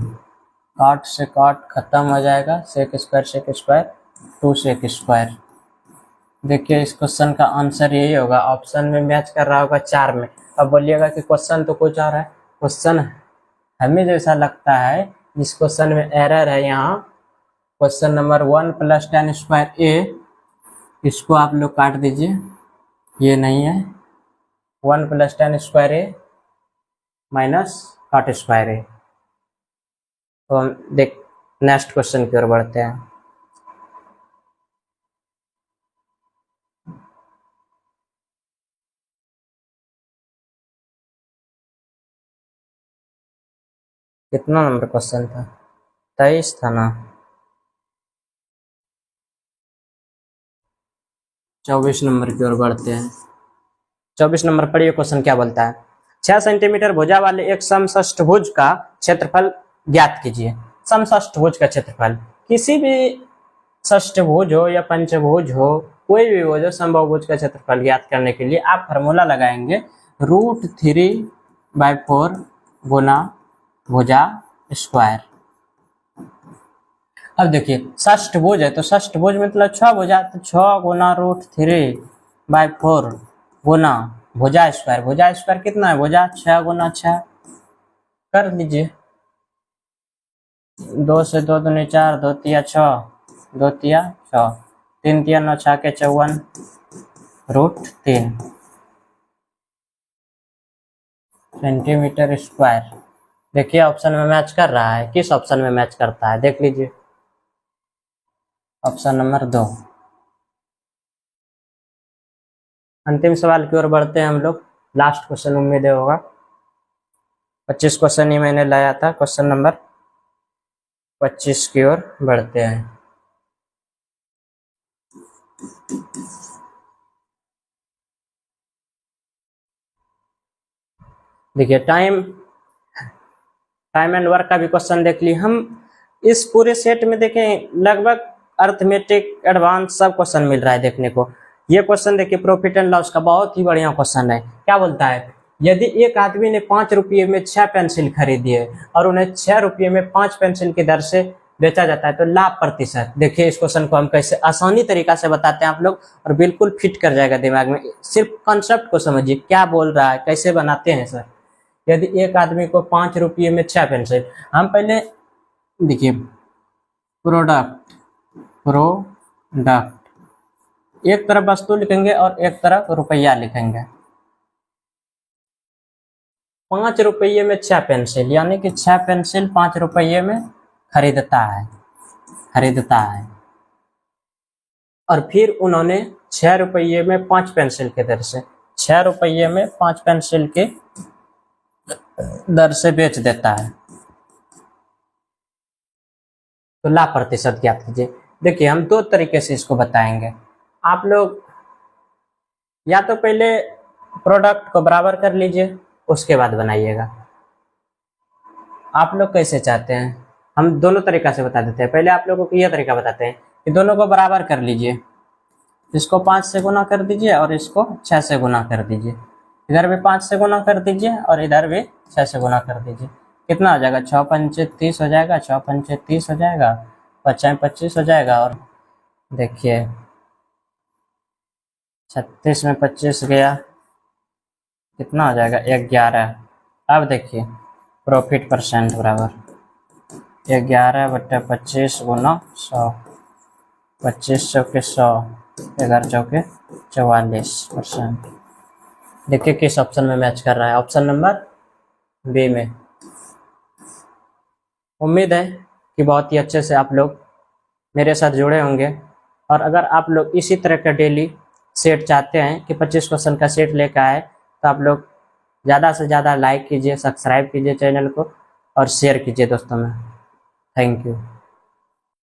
Cot से कॉट खत्म हो जाएगा, सेक स्क्वायर 2 सेक स्क्वायर। देखिए इस क्वेश्चन का आंसर यही होगा, ऑप्शन में मैच कर रहा होगा 4 में। अब बोलिएगा कि क्वेश्चन तो कुछ और है, क्वेश्चन हमें जैसा लगता है इस क्वेश्चन में एरर है। यहाँ question number 1 plus tan square A, इसको आप लोग काट दीजिए, ये नहीं है 1 plus tan square A minus cot square A. तो हम देख नेक्स्ट क्वेश्चन की ओर बढ़ते हैं। कितना नंबर क्वेश्चन था, 23 था ना, 24 नंबर की ओर बढ़ते हैं। 24 नंबर पढ़िए क्वेश्चन क्या बोलता है, 6 सेंटीमीटर भुजा वाले एक समषष्ठभुज का क्षेत्रफल ज्ञात कीजिए। समषष्ठभुज का क्षेत्रफल, किसी भी षष्ठभुज हो या पंचभुज हो, कोई भी हो जो समबाहुभुज का क्षेत्रफल ज्ञात करने के लिए आप फार्मूला लगाएंगे √3/4 गुना भुजा स्क्वायर। अब देखिए षष्ठभुज है तो षष्ठभुज मतलब 6 भुजा, तो 6 गुना √3/4 गुना भुजा स्क्वायर कितना है, भुजा 6 गुना 6 कर दीजिए, 2 से 2 दूनी 4, 2 तिया 6, 2 तिया 6, 3 तिया 9, 6 के 54 √3 सेंटीमीटर स्क्वायर। देखिए ऑप्शन में मैच कर रहा है, किस ऑप्शन में मैच करता है देख लीजिए, ऑप्शन नंबर 2। अंतिम सवाल की ओर बढ़ते हैं हम लोग, लास्ट क्वेश्चन उम्मीद होगा, 25 क्वेश्चन ही मैंने लाया था, क्वेश्चन नंबर 25 की ओर बढ़ते हैं। देखिए टाइम एंड वर्क का भी क्वेश्चन देख ली हम। इस पूरे सेट में देखें लगभग अर्थमेटिक एडवांस सब क्वेश्चन मिल रहा है देखने को। ये क्वेश्चन देखिए प्रॉफिट एंड लॉस का बहुत ही बढ़िया क्वेश्चन है। क्या बोलता है, यदि एक आदमी ने 5 रुपये में 6 पेंसिल खरीदी है और उन्हें 6 रुपये में 5 पेंसिल की दर से बेचा जाता है तो लाभ प्रतिशत। देखिए इस क्वेश्चन को हम कैसे आसानी तरीका से बताते हैं आप लोग, और बिल्कुल फिट कर जाएगा दिमाग में। सिर्फ कॉन्सेप्ट को समझिए क्या बोल रहा है, कैसे बनाते हैं सर। यदि एक आदमी को 5 रुपये में 6 पेंसिल, हम पहले देखिए प्रोडक्ट, एक तरफ वस्तु लिखेंगे और एक तरफ रुपया लिखेंगे। 5 रुपये में 6 पेंसिल, यानी कि 6 पेंसिल 5 रुपये में खरीदता है। और फिर उन्होंने 6 रुपये में 5 पेंसिल के दर से, 6 रुपये में 5 पेंसिल के दर से बेच देता है। तो लाभ प्रतिशत ज्ञात कीजिए। देखिए हम 2 तरीके से इसको बताएंगे। आप लोग या तो पहले प्रोडक्ट को बराबर कर लीजिए, उसके बाद बनाइएगा। आप लोग कैसे चाहते हैं, हम दोनों तरीका से बता देते हैं। पहले आप लोगों को यह तरीका बताते हैं कि दोनों को बराबर कर लीजिए, इसको 5 से गुना कर दीजिए और इसको 6 से गुना कर दीजिए। इधर भी 5 से गुना कर दीजिए और इधर भी 6 से गुना कर दीजिए। कितना हो जाएगा, 6 पंचे 30 हो जाएगा, 6 पंचे 30 हो जाएगा, 5 25 हो जाएगा। और देखिए 36 में 25 गया, कितना हो जाएगा 11। अब देखिए प्रॉफिट परसेंट बराबर 11/25 गुना 100, 25 चौके 100, 11 चौके 44%। देखिए किस ऑप्शन में मैच कर रहा है, ऑप्शन नंबर बी में। उम्मीद है कि बहुत ही अच्छे से आप लोग मेरे साथ जुड़े होंगे। और अगर आप लोग इसी तरह का डेली सेट चाहते हैं कि 25 क्वेश्चन का सेट लेकर आए, तो आप लोग ज़्यादा से ज़्यादा लाइक कीजिए, सब्सक्राइब कीजिए चैनल को और शेयर कीजिए दोस्तों में। Thank you.